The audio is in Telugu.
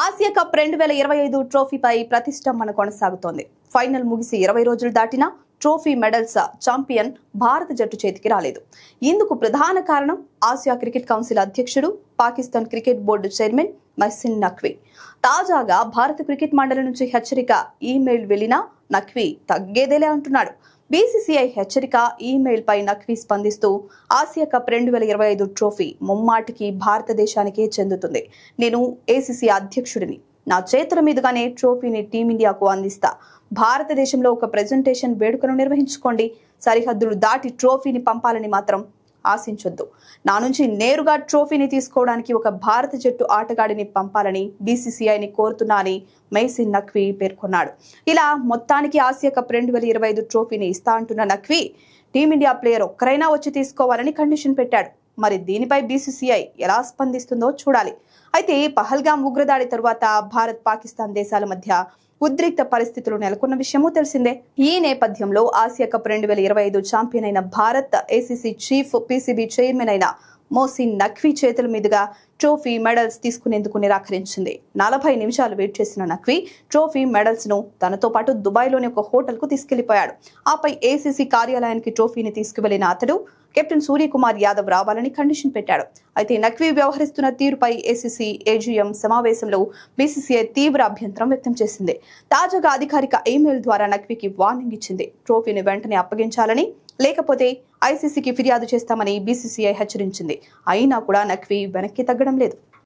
ఆసియా కప్ 2025 ట్రోఫీపై ప్రతిష్టంభన కొనసాగుతోంది. ఫైనల్ ముగిసి 20 రోజులు దాటినా ట్రోఫీ మెడల్స్ ఛాంపియన్ భారత జట్టు చేతికి రాలేదు. ఇందుకు ప్రధాన కారణం ఆసియా క్రికెట్ కౌన్సిల్ అధ్యక్షుడు, Pakistan cricket board chairman Mohsin Naqvi. తాజాగా భారత క్రికెట్ మండలి నుంచి హెచ్చరిక ఈమెయిల్ వెళ్లినా నఖ్వీ తగ్గేదేలే అంటున్నాడు. బీసీసీఐ హెచ్చరిక ఈమెయిల్ పై నఖ్వీ స్పందిస్తూ ఆసియా కప్ 2025 ట్రోఫీ ముమ్మాటికి భారతదేశానికే చెందుతుంది. నేను ఏసీసీ అధ్యక్షుడిని. నా చేతుల మీదుగానే ట్రోఫీని టీమిండియాకు అందిస్తా. భారతదేశంలో ఒక ప్రెజెంటేషన్ వేడుకను నిర్వహించుకోండి. సరిహద్దులు దాటి ట్రోఫీని పంపాలని మాత్రం ఆశించొద్దు. నా నుంచి నేరుగా ట్రోఫీని తీసుకోవడానికి ఒక భారత జట్టు ఆటగాడిని పంపాలని బీసీసీఐని కోరుతున్నా అని మొహసిన్ నఖ్వీ పేర్కొన్నాడు. ఇలా మొత్తానికి ఆసియా కప్ 2025 ట్రోఫీని ఇస్తా అంటున్న నఖ్వీ టీమిండియా ప్లేయర్ ఒక్కరైనా వచ్చి తీసుకోవాలని కండిషన్ పెట్టాడు. మరి దీనిపై బీసీసీఐ ఎలా స్పందిస్తుందో చూడాలి. అయితే పహల్గామ్ ఉగ్రదాడి తరువాత భారత్, పాకిస్తాన్ దేశాల మధ్య ఉద్రిక్త పరిస్థితులు నెలకొన్న విషయమూ తెలిసిందే. ఈ నేపథ్యంలో ఆసియా కప్ 2025 ఛాంపియన్ అయిన Bharat ACC chief, PCB chairman అయిన మొహసిన్ నఖ్వీ చేతుల మీదుగా ట్రోఫీ మెడల్స్ తీసుకునేందుకు నిరాకరించింది. 40 నిమిషాలు వెయిట్ చేసిన నఖ్వీ ట్రోఫీ మెడల్స్ ను తనతో పాటు దుబాయ్లోని ఒక హోటల్ కు తీసుకెళ్లిపోయాడు. ఆపై ఏసీసీ కార్యాలయానికి ట్రోఫీని తీసుకువెళ్లిన అతడు కెప్టెన్ సూర్యకుమార్ యాదవ్ రావాలని కండిషన్ పెట్టాడు. అయితే నఖ్వీ వ్యవహరిస్తున్న తీరుపై ఏసీసీ ఏజీఎం సమావేశంలో బీసీసీఐ తీవ్ర అభ్యంతరం వ్యక్తం చేసింది. తాజాగా అధికారిక ఈమెయిల్ ద్వారా నఖ్వీకి వార్నింగ్ ఇచ్చింది. ట్రోఫీని వెంటనే అప్పగించాలని, లేకపోతే ఐసీసీకి ఫిర్యాదు చేస్తామని బీసీసీఐ హెచ్చరించింది. అయినా కూడా నఖ్వీ వెనక్కి తగ్గడం లేదు.